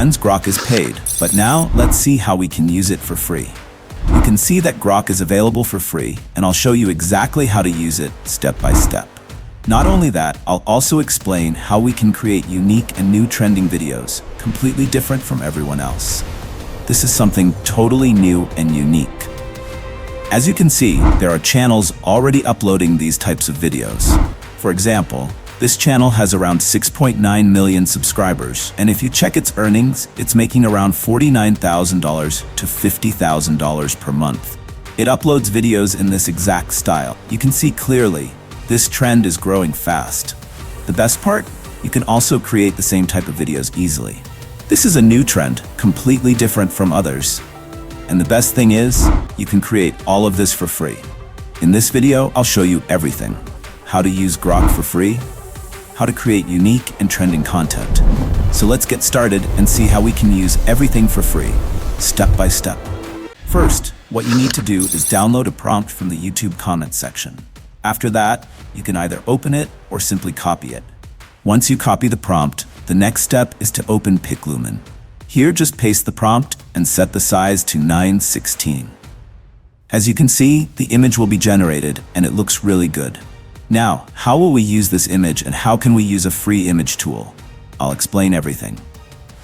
friends, Grok is paid, but now let's see how we can use it for free. You can see that Grok is available for free, and I'll show you exactly how to use it step by step. Not only that, I'll also explain how we can create unique and new trending videos, completely different from everyone else. This is something totally new and unique. As you can see, there are channels already uploading these types of videos. For example, this channel has around 6.9 million subscribers, and if you check its earnings, it's making around $49,000 to $50,000 per month. It uploads videos in this exact style. You can see clearly, this trend is growing fast. The best part? You can also create the same type of videos easily. This is a new trend, completely different from others. And the best thing is, you can create all of this for free. In this video, I'll show you everything. How to use Grok for free, how to create unique and trending content. So let's get started and see how we can use everything for free, step by step. First, what you need to do is download a prompt from the YouTube comment section. After that, you can either open it or simply copy it. Once you copy the prompt, the next step is to open PicLumen. Here, just paste the prompt and set the size to 9:16. As you can see, the image will be generated and it looks really good. Now, how will we use this image and how can we use a free image tool? I'll explain everything.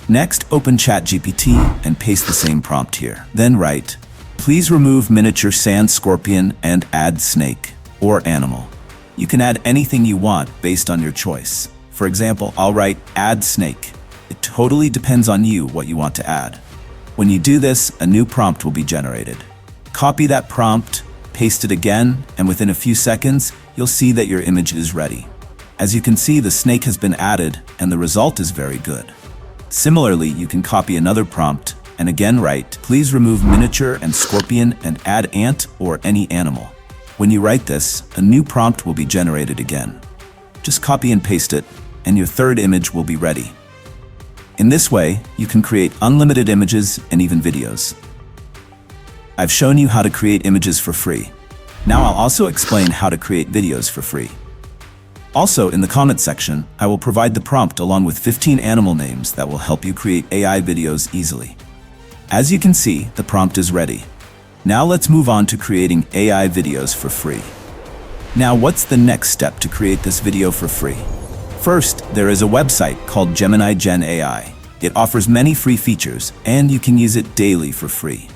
Next, open ChatGPT and paste the same prompt here. Then write, "Please remove miniature sand scorpion and add snake or animal." You can add anything you want based on your choice. For example, I'll write add snake. It totally depends on you what you want to add. When you do this, a new prompt will be generated. Copy that prompt, paste it again, and within a few seconds, you'll see that your image is ready. As you can see, the snake has been added and the result is very good. Similarly, you can copy another prompt and again write, "Please remove miniature and scorpion and add ant or any animal." When you write this, a new prompt will be generated again. Just copy and paste it, and your third image will be ready. In this way, you can create unlimited images and even videos. I've shown you how to create images for free. Now I'll also explain how to create videos for free. Also, in the comment section, I will provide the prompt along with 15 animal names that will help you create AI videos easily. As you can see, the prompt is ready. Now let's move on to creating AI videos for free. Now, what's the next step to create this video for free? First, there is a website called Gemini Gen AI. It offers many free features, and you can use it daily for free.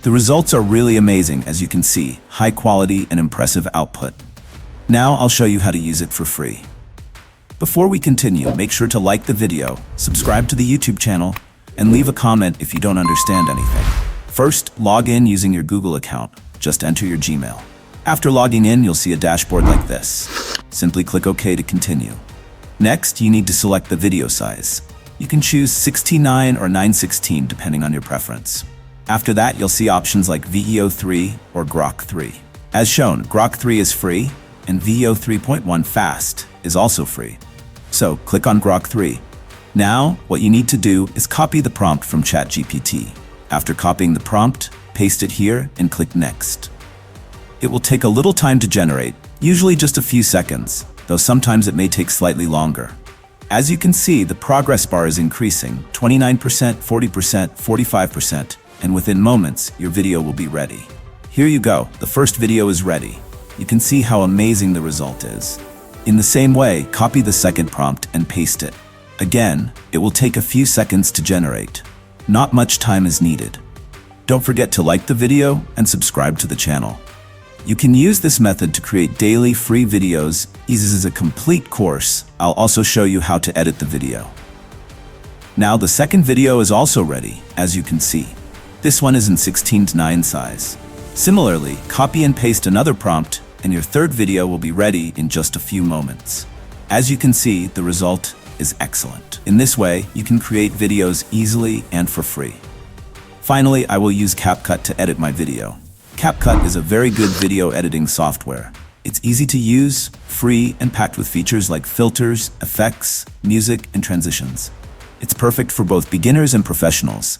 The results are really amazing, as you can see, high quality and impressive output. Now I'll show you how to use it for free. Before we continue, make sure to like the video, subscribe to the YouTube channel, and leave a comment if you don't understand anything. First, log in using your Google account. Just enter your Gmail. After logging in, you'll see a dashboard like this. Simply click OK to continue. Next, you need to select the video size. You can choose 16:9 or 9:16 depending on your preference. After that, you'll see options like VEO 3 or Grok 3. As shown, Grok 3 is free, and VEO 3.1 Fast is also free. So, click on Grok 3. Now, what you need to do is copy the prompt from ChatGPT. After copying the prompt, paste it here and click Next. It will take a little time to generate, usually just a few seconds, though sometimes it may take slightly longer. As you can see, the progress bar is increasing, 29%, 40%, 45%, and within moments, your video will be ready. Here you go, the first video is ready. You can see how amazing the result is. In the same way, copy the second prompt and paste it. Again, it will take a few seconds to generate. Not much time is needed. Don't forget to like the video and subscribe to the channel. You can use this method to create daily free videos. This is a complete course. I'll also show you how to edit the video. Now the second video is also ready, as you can see. This one is in 16:9 size. Similarly, copy and paste another prompt, and your third video will be ready in just a few moments. As you can see, the result is excellent. In this way, you can create videos easily and for free. Finally, I will use CapCut to edit my video. CapCut is a very good video editing software. It's easy to use, free, and packed with features like filters, effects, music, and transitions. It's perfect for both beginners and professionals.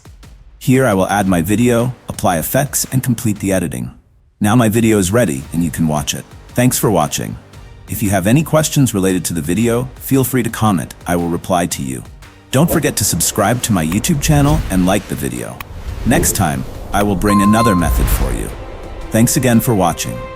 Here I will add my video, apply effects, and complete the editing. Now my video is ready and you can watch it. Thanks for watching. If you have any questions related to the video, feel free to comment. I will reply to you. Don't forget to subscribe to my YouTube channel and like the video. Next time, I will bring another method for you. Thanks again for watching.